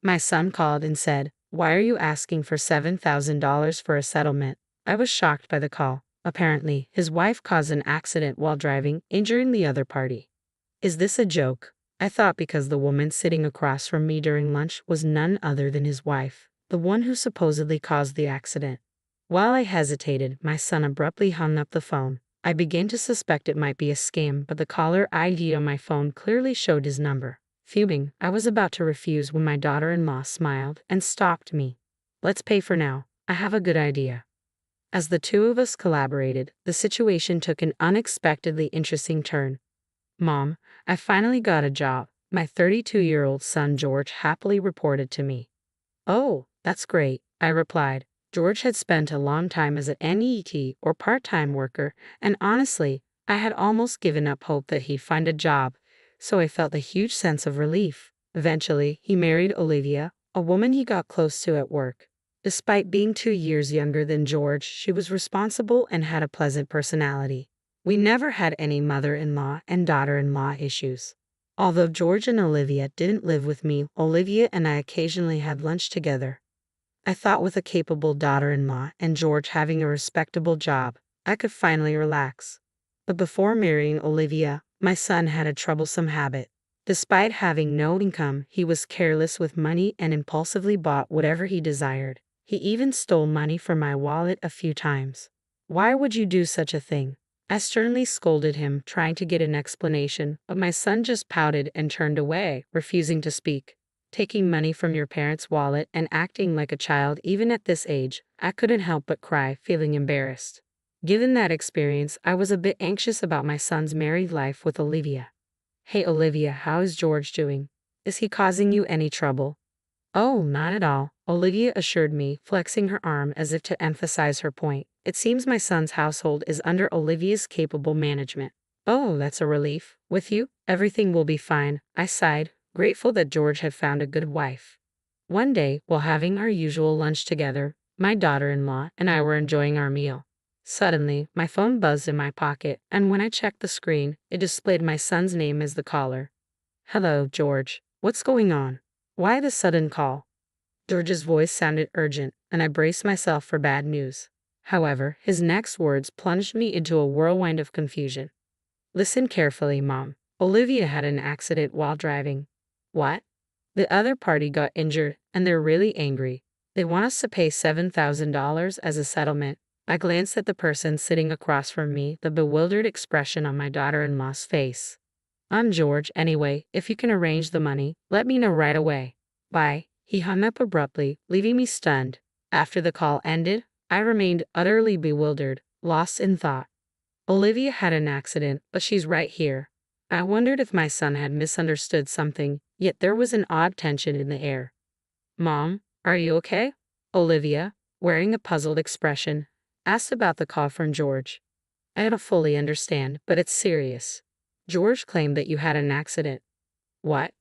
My son called and said, "Why are you asking for $7,000 for a settlement?" I was shocked by the call. Apparently, his wife caused an accident while driving, injuring the other party. Is this a joke? I thought because the woman sitting across from me during lunch was none other than his wife, the one who supposedly caused the accident. While I hesitated, my son abruptly hung up the phone. I began to suspect it might be a scam, but the caller ID on my phone clearly showed his number. Fuming, I was about to refuse when my daughter-in-law smiled and stopped me. "Let's pay for now. I have a good idea." As the two of us collaborated, the situation took an unexpectedly interesting turn. "Mom, I finally got a job," my 32-year-old son George happily reported to me. "Oh, that's great," I replied. George had spent a long time as an NEET or part-time worker, and honestly, I had almost given up hope that he'd find a job, so I felt a huge sense of relief. Eventually, he married Olivia, a woman he got close to at work. Despite being 2 years younger than George, she was responsible and had a pleasant personality. We never had any mother-in-law and daughter-in-law issues. Although George and Olivia didn't live with me, Olivia and I occasionally had lunch together. I thought with a capable daughter-in-law and George having a respectable job, I could finally relax. But before marrying Olivia, my son had a troublesome habit. Despite having no income, he was careless with money and impulsively bought whatever he desired. He even stole money from my wallet a few times. "Why would you do such a thing?" I sternly scolded him, trying to get an explanation, but my son just pouted and turned away, refusing to speak. Taking money from your parents' wallet and acting like a child even at this age, I couldn't help but cry, feeling embarrassed. Given that experience, I was a bit anxious about my son's married life with Olivia. "Hey Olivia, how is George doing? Is he causing you any trouble?" "Oh, not at all," Olivia assured me, flexing her arm as if to emphasize her point. "It seems my son's household is under Olivia's capable management." "Oh, that's a relief. With you, everything will be fine," I sighed, grateful that George had found a good wife. One day, while having our usual lunch together, my daughter-in-law and I were enjoying our meal. Suddenly, my phone buzzed in my pocket, and when I checked the screen, it displayed my son's name as the caller. "Hello, George. What's going on? Why the sudden call?" George's voice sounded urgent, and I braced myself for bad news. However, his next words plunged me into a whirlwind of confusion. "Listen carefully, Mom. Olivia had an accident while driving." "What?" "The other party got injured, and they're really angry. They want us to pay $7,000 as a settlement." I glanced at the person sitting across from me, the bewildered expression on my daughter-in-law's face. "I'm George, anyway. If you can arrange the money, let me know right away. Bye." He hung up abruptly, leaving me stunned. After the call ended, I remained utterly bewildered, lost in thought. Olivia had an accident, but she's right here. I wondered if my son had misunderstood something, yet there was an odd tension in the air. "Mom, are you okay?" Olivia, wearing a puzzled expression, asked about the call from George. "I don't fully understand, but it's serious. George claimed that you had an accident." "What?"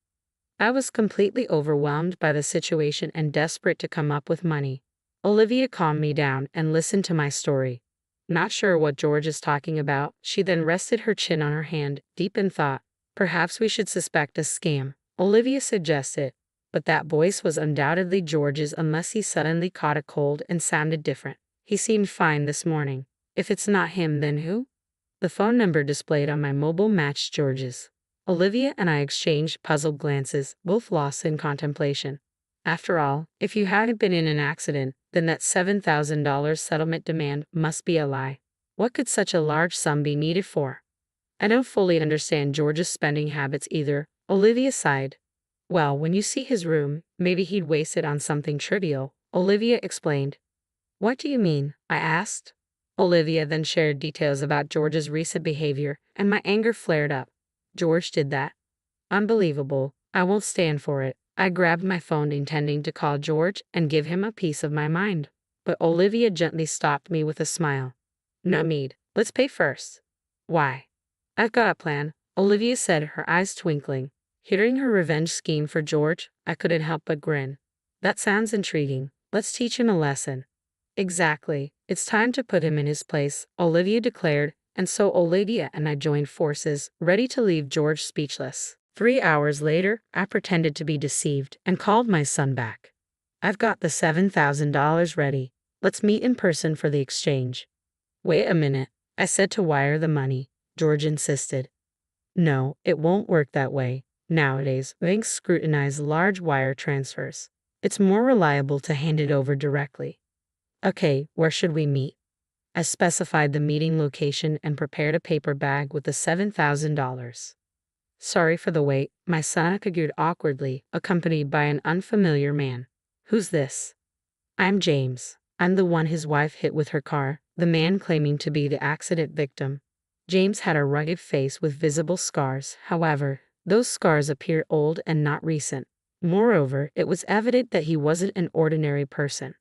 I was completely overwhelmed by the situation and desperate to come up with money. Olivia calmed me down and listened to my story. Not sure what George is talking about, she then rested her chin on her hand, deep in thought. "Perhaps we should suspect a scam," Olivia suggested, but that voice was undoubtedly George's unless he suddenly caught a cold and sounded different. He seemed fine this morning. If it's not him, then who? The phone number displayed on my mobile matched George's. Olivia and I exchanged puzzled glances, both lost in contemplation. After all, if you hadn't been in an accident, then that $7,000 settlement demand must be a lie. What could such a large sum be needed for? "I don't fully understand George's spending habits either," Olivia sighed. "Well, when you see his room, maybe he'd waste it on something trivial," Olivia explained. "What do you mean?" I asked. Olivia then shared details about George's recent behavior, and my anger flared up. George did that? Unbelievable. I won't stand for it. I grabbed my phone intending to call George and give him a piece of my mind. But Olivia gently stopped me with a smile. "No need. Let's pay first." "Why?" "I've got a plan," Olivia said, her eyes twinkling. Hearing her revenge scheme for George, I couldn't help but grin. "That sounds intriguing. Let's teach him a lesson." "Exactly. It's time to put him in his place," Olivia declared, and so Olivia and I joined forces, ready to leave George speechless. 3 hours later, I pretended to be deceived and called my son back. I've got the $7,000 ready. Let's meet in person for the exchange. Wait a minute, I said to wire the money. George insisted. No, it won't work that way. Nowadays, banks scrutinize large wire transfers. It's more reliable to hand it over directly. Okay, where should we meet? I specified the meeting location and prepared a paper bag with the $7,000. Sorry for the wait, my son figured awkwardly, accompanied by an unfamiliar man. Who's this? I'm James. I'm the one his wife hit with her car, the man claiming to be the accident victim. James had a rugged face with visible scars. However, those scars appeared old and not recent. Moreover, it was evident that he wasn't an ordinary person.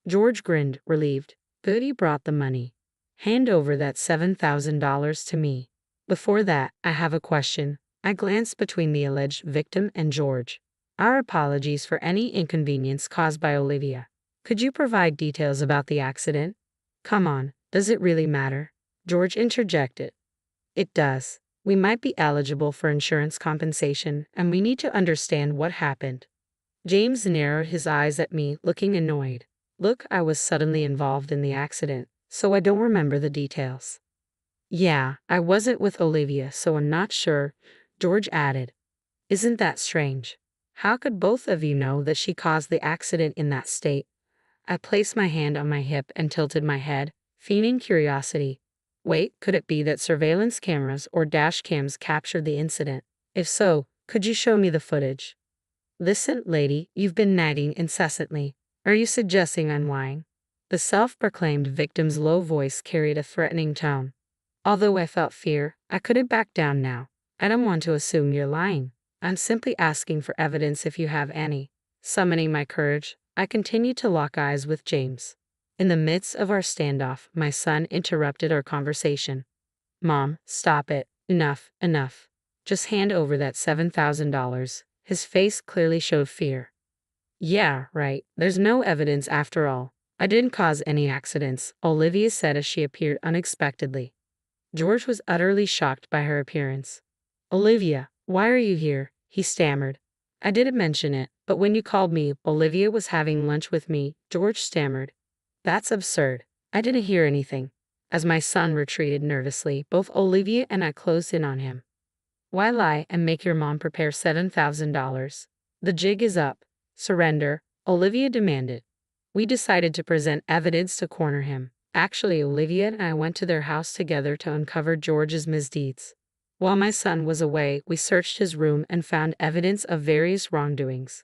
George grinned, relieved. Good, he brought the money. Hand over that $7,000 to me. Before that, I have a question. I glanced between the alleged victim and George. Our apologies for any inconvenience caused by Olivia. Could you provide details about the accident? Come on, does it really matter? George interjected. It does. We might be eligible for insurance compensation, and we need to understand what happened. James narrowed his eyes at me, looking annoyed. Look, I was suddenly involved in the accident, so I don't remember the details. Yeah, I wasn't with Olivia, so I'm not sure, George added. Isn't that strange? How could both of you know that she caused the accident in that state? I placed my hand on my hip and tilted my head, feigning curiosity. Wait, could it be that surveillance cameras or dash cams captured the incident? If so, could you show me the footage? Listen, lady, you've been nagging incessantly. Are you suggesting I'm lying? The self-proclaimed victim's low voice carried a threatening tone. Although I felt fear, I couldn't back down now. I don't want to assume you're lying. I'm simply asking for evidence if you have any. Summoning my courage, I continued to lock eyes with James. In the midst of our standoff, my son interrupted our conversation. Mom, stop it. Enough, enough. Just hand over that $7,000. His face clearly showed fear. Yeah, right. There's no evidence after all. I didn't cause any accidents, Olivia said as she appeared unexpectedly. George was utterly shocked by her appearance. Olivia, why are you here? He stammered. I didn't mention it, but when you called me, Olivia was having lunch with me, George stammered. That's absurd. I didn't hear anything. As my son retreated nervously, both Olivia and I closed in on him. Why lie and make your mom prepare $7,000? The jig is up. Surrender, Olivia demanded. We decided to present evidence to corner him. Actually, Olivia and I went to their house together to uncover George's misdeeds. While my son was away, we searched his room and found evidence of various wrongdoings.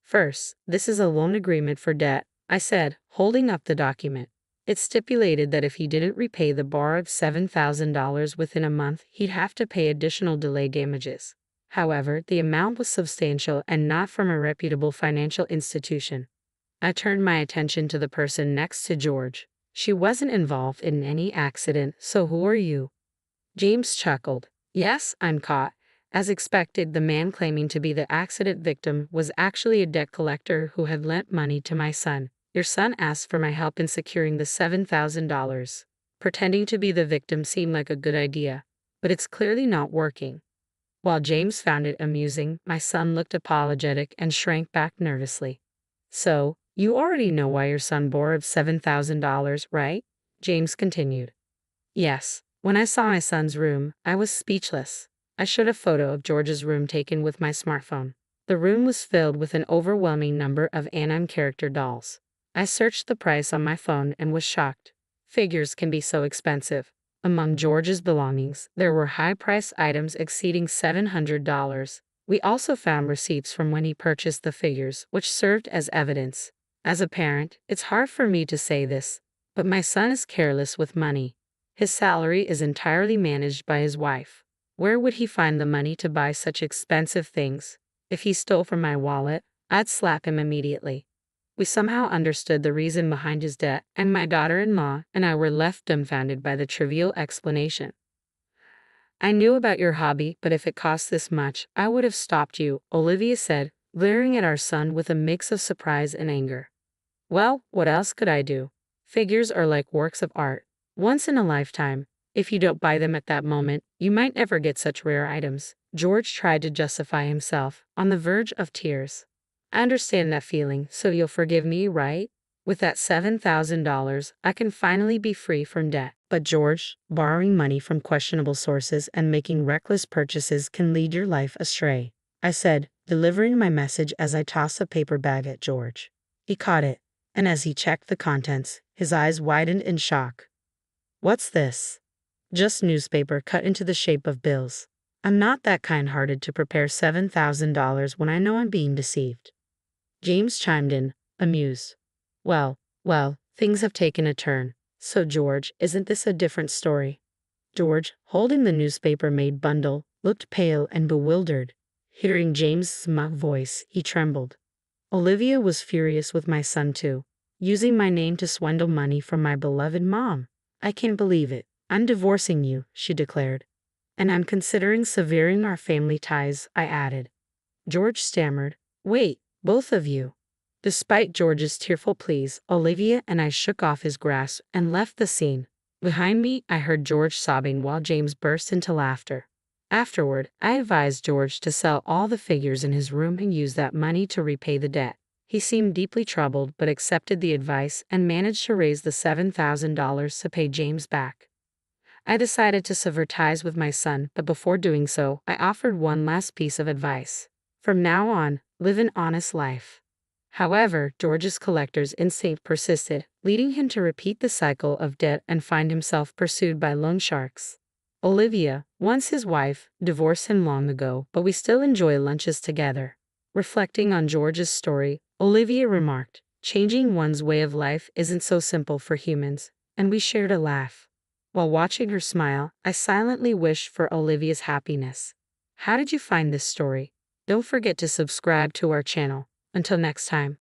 First, this is a loan agreement for debt, I said, holding up the document. It stipulated that if he didn't repay the borrowed $7,000 within a month, he'd have to pay additional delay damages. However, the amount was substantial and not from a reputable financial institution. I turned my attention to the person next to George. She wasn't involved in any accident, so who are you? James chuckled. Yes, I'm caught. As expected, the man claiming to be the accident victim was actually a debt collector who had lent money to my son. Your son asked for my help in securing the $7,000. Pretending to be the victim seemed like a good idea, but it's clearly not working. While James found it amusing, my son looked apologetic and shrank back nervously. So, you already know why your son borrowed $7,000, right? James continued. Yes. When I saw my son's room, I was speechless. I showed a photo of George's room taken with my smartphone. The room was filled with an overwhelming number of anime character dolls. I searched the price on my phone and was shocked. Figures can be so expensive. Among George's belongings, there were high-priced items exceeding $700. We also found receipts from when he purchased the figures, which served as evidence. As a parent, it's hard for me to say this, but my son is careless with money. His salary is entirely managed by his wife. Where would he find the money to buy such expensive things? If he stole from my wallet, I'd slap him immediately. We somehow understood the reason behind his debt, and my daughter-in-law and I were left dumbfounded by the trivial explanation. I knew about your hobby, but if it cost this much, I would have stopped you, Olivia said, glaring at our son with a mix of surprise and anger. Well, what else could I do? Figures are like works of art. Once in a lifetime. If you don't buy them at that moment, you might never get such rare items. George tried to justify himself, on the verge of tears. I understand that feeling, so you'll forgive me, right? With that $7,000, I can finally be free from debt. But George, borrowing money from questionable sources and making reckless purchases can lead your life astray, I said, delivering my message as I tossed a paper bag at George. He caught it, and as he checked the contents, his eyes widened in shock. What's this? Just newspaper cut into the shape of bills. I'm not that kind-hearted to prepare $7,000 when I know I'm being deceived. James chimed in, amused. Well, things have taken a turn. So George, isn't this a different story? George, holding the newspaper-made bundle, looked pale and bewildered. Hearing James's smug voice, he trembled. Olivia was furious with my son too, using my name to swindle money from my beloved mom. I can't believe it. I'm divorcing you, she declared. And I'm considering severing our family ties, I added. George stammered. Wait, both of you. Despite George's tearful pleas, Olivia and I shook off his grasp and left the scene. Behind me, I heard George sobbing while James burst into laughter. Afterward, I advised George to sell all the figures in his room and use that money to repay the debt. He seemed deeply troubled but accepted the advice and managed to raise the $7,000 to pay James back. I decided to sever ties with my son, but before doing so, I offered one last piece of advice. From now on, live an honest life. However, George's collector's instinct persisted, leading him to repeat the cycle of debt and find himself pursued by loan sharks. Olivia, once his wife, divorced him long ago, but we still enjoy lunches together. Reflecting on George's story, Olivia remarked, changing one's way of life isn't so simple for humans, and we shared a laugh. While watching her smile, I silently wished for Olivia's happiness. How did you find this story? Don't forget to subscribe to our channel. Until next time.